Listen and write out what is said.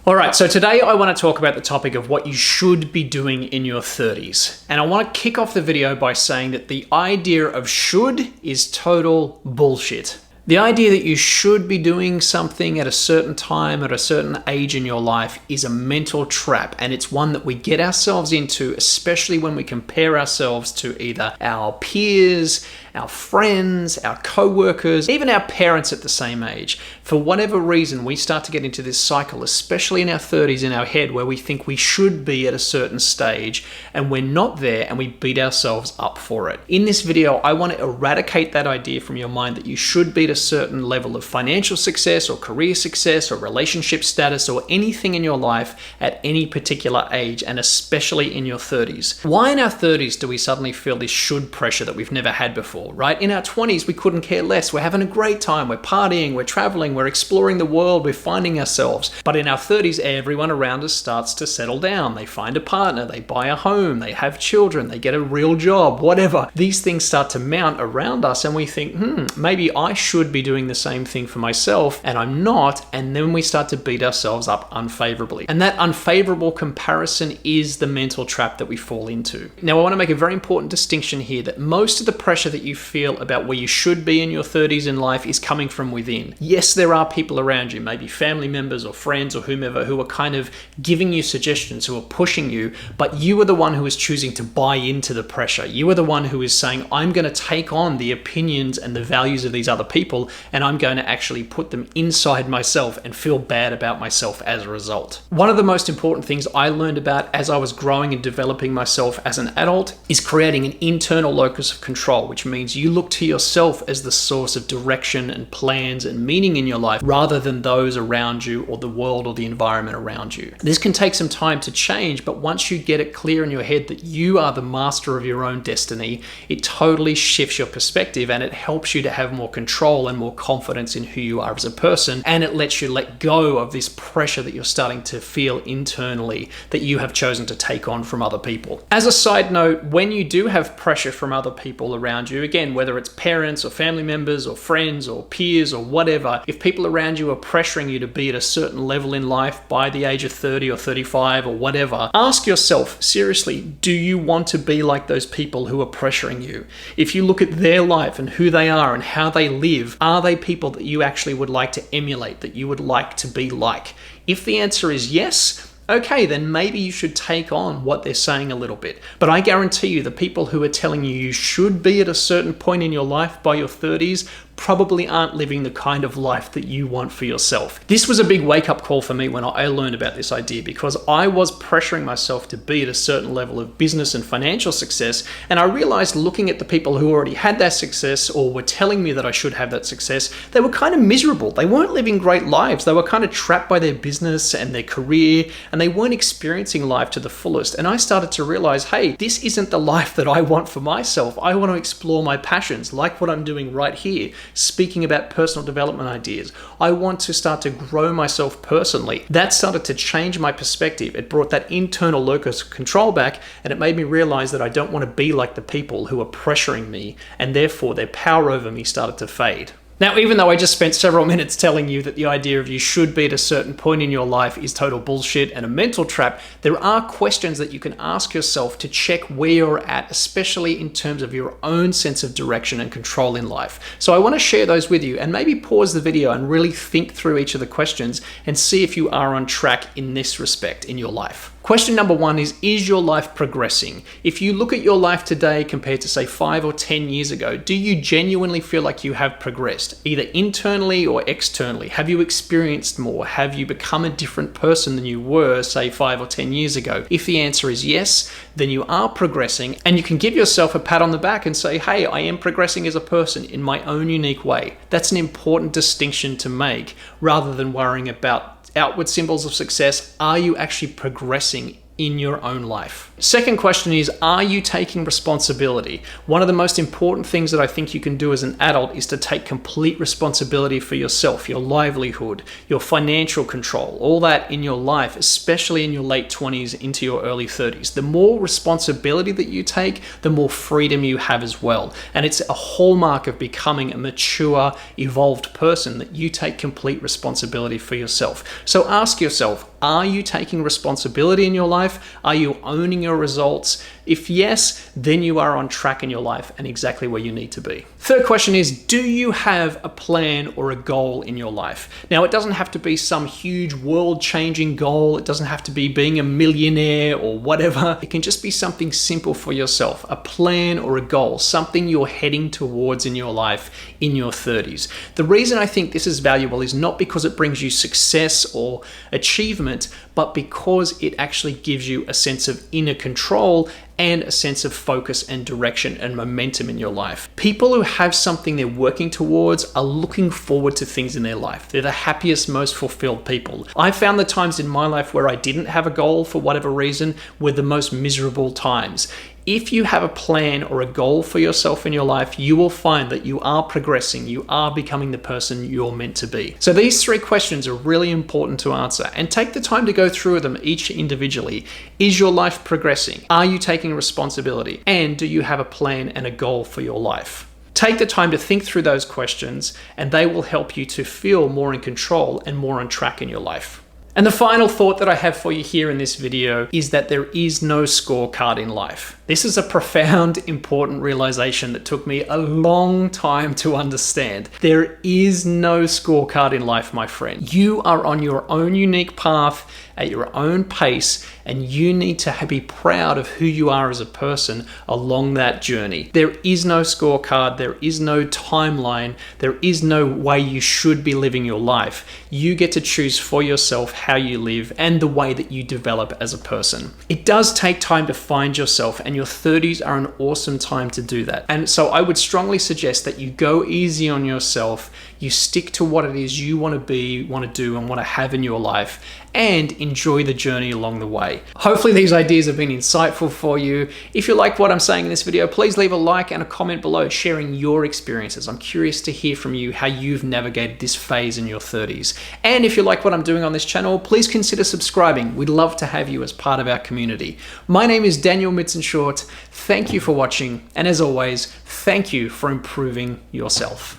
All right, so today I want to talk about the topic of what you should be doing in your 30s. And I want to kick off the video by saying that the idea of should is total bullshit. The idea that you should be doing something at a certain time, at a certain age in your life is a mental trap, and it's one that we get ourselves into, especially when we compare ourselves to either our peers, our friends, our co-workers, even our parents at the same age. For whatever reason, we start to get into this cycle, especially in our 30s in our head, where we think we should be at a certain stage and we're not there, and we beat ourselves up for it. In this video, I want to eradicate that idea from your mind that you should be at a certain level of financial success or career success or relationship status or anything in your life at any particular age, and especially in your 30s. Why in our 30s do we suddenly feel this should pressure that we've never had before? Right? In our 20s, we couldn't care less. We're having a great time. We're partying, we're traveling, we're exploring the world, we're finding ourselves. But in our 30s, everyone around us starts to settle down. They find a partner, they buy a home, they have children, they get a real job, whatever. These things start to mount around us, and we think, maybe I should be doing the same thing for myself, and I'm not. And then we start to beat ourselves up unfavorably. And that unfavorable comparison is the mental trap that we fall into. Now, I want to make a very important distinction here that most of the pressure that you feel about where you should be in your 30s in life is coming from within. Yes, there are people around you, maybe family members or friends or whomever, who are kind of giving you suggestions, who are pushing you, but you are the one who is choosing to buy into the pressure. You are the one who is saying, I'm going to take on the opinions and the values of these other people, and I'm going to actually put them inside myself and feel bad about myself as a result. One of the most important things I learned about as I was growing and developing myself as an adult is creating an internal locus of control, which means you look to yourself as the source of direction and plans and meaning in your life, rather than those around you or the world or the environment around you. This can take some time to change, but once you get it clear in your head that you are the master of your own destiny, it totally shifts your perspective, and it helps you to have more control and more confidence in who you are as a person, and it lets you let go of this pressure that you're starting to feel internally that you have chosen to take on from other people. As a side note, when you do have pressure from other people around you, again, whether it's parents or family members or friends or peers or whatever, if people around you are pressuring you to be at a certain level in life by the age of 30 or 35 or whatever, ask yourself, seriously, do you want to be like those people who are pressuring you? If you look at their life and who they are and how they live, are they people that you actually would like to emulate, that you would like to be like? If the answer is yes, okay, then maybe you should take on what they're saying a little bit. But I guarantee you, the people who are telling you you should be at a certain point in your life by your 30s probably aren't living the kind of life that you want for yourself. This was a big wake-up call for me when I learned about this idea, because I was pressuring myself to be at a certain level of business and financial success, and I realized, looking at the people who already had that success or were telling me that I should have that success, they were kind of miserable. They weren't living great lives. They were kind of trapped by their business and their career, and they weren't experiencing life to the fullest. And I started to realize, hey, this isn't the life that I want for myself. I want to explore my passions, like what I'm doing right here, speaking about personal development ideas. I want to start to grow myself personally. That started to change my perspective. It brought that internal locus of control back, and it made me realize that I don't want to be like the people who are pressuring me, and therefore their power over me started to fade. Now, even though I just spent several minutes telling you that the idea of you should be at a certain point in your life is total bullshit and a mental trap, there are questions that you can ask yourself to check where you're at, especially in terms of your own sense of direction and control in life. So I want to share those with you, and maybe pause the video and really think through each of the questions and see if you are on track in this respect in your life. Question number one is your life progressing? If you look at your life today compared to, say, 5 or 10 years ago, do you genuinely feel like you have progressed, either internally or externally? Have you experienced more? Have you become a different person than you were, say, 5 or 10 years ago? If the answer is yes, then you are progressing, and you can give yourself a pat on the back and say, hey, I am progressing as a person in my own unique way. That's an important distinction to make, rather than worrying about outward symbols of success. Are you actually progressing in your own life? Second question is, are you taking responsibility? One of the most important things that I think you can do as an adult is to take complete responsibility for yourself, your livelihood, your financial control, all that in your life, especially in your late 20s into your early 30s. The more responsibility that you take, the more freedom you have as well. And it's a hallmark of becoming a mature, evolved person that you take complete responsibility for yourself. So ask yourself, Are you taking responsibility in your life? Are you owning your results? If yes, then you are on track in your life and exactly where you need to be. Third question is, do you have a plan or a goal in your life? Now, it doesn't have to be some huge world-changing goal. It doesn't have to be being a millionaire or whatever. It can just be something simple for yourself, a plan or a goal, something you're heading towards in your life in your 30s. The reason I think this is valuable is not because it brings you success or achievement, but because it actually gives you a sense of inner control and a sense of focus and direction and momentum in your life. People who have something they're working towards are looking forward to things in their life. They're the happiest, most fulfilled people. I found the times in my life where I didn't have a goal for whatever reason were the most miserable times. If you have a plan or a goal for yourself in your life, you will find that you are progressing, you are becoming the person you're meant to be. So these 3 questions are really important to answer, and take the time to go through them each individually. Is your life progressing? Are you taking responsibility? And do you have a plan and a goal for your life? Take the time to think through those questions, and they will help you to feel more in control and more on track in your life. And the final thought that I have for you here in this video is that there is no scorecard in life. This is a profound, important realization that took me a long time to understand. There is no scorecard in life, my friend. You are on your own unique path at your own pace, and you need to be proud of who you are as a person along that journey. There is no scorecard, there is no timeline, there is no way you should be living your life. You get to choose for yourself how you live and the way that you develop as a person. It does take time to find yourself, and your 30s are an awesome time to do that. And so I would strongly suggest that you go easy on yourself, you stick to what it is you want to be, want to do, and want to have in your life, and enjoy the journey along the way. Hopefully these ideas have been insightful for you. If you like what I'm saying in this video, please leave a like and a comment below sharing your experiences. I'm curious to hear from you how you've navigated this phase in your 30s. And if you like what I'm doing on this channel, please consider subscribing. We'd love to have you as part of our community. My name is Daniel Midson-Short. Thank you for watching, and as always, thank you for improving yourself.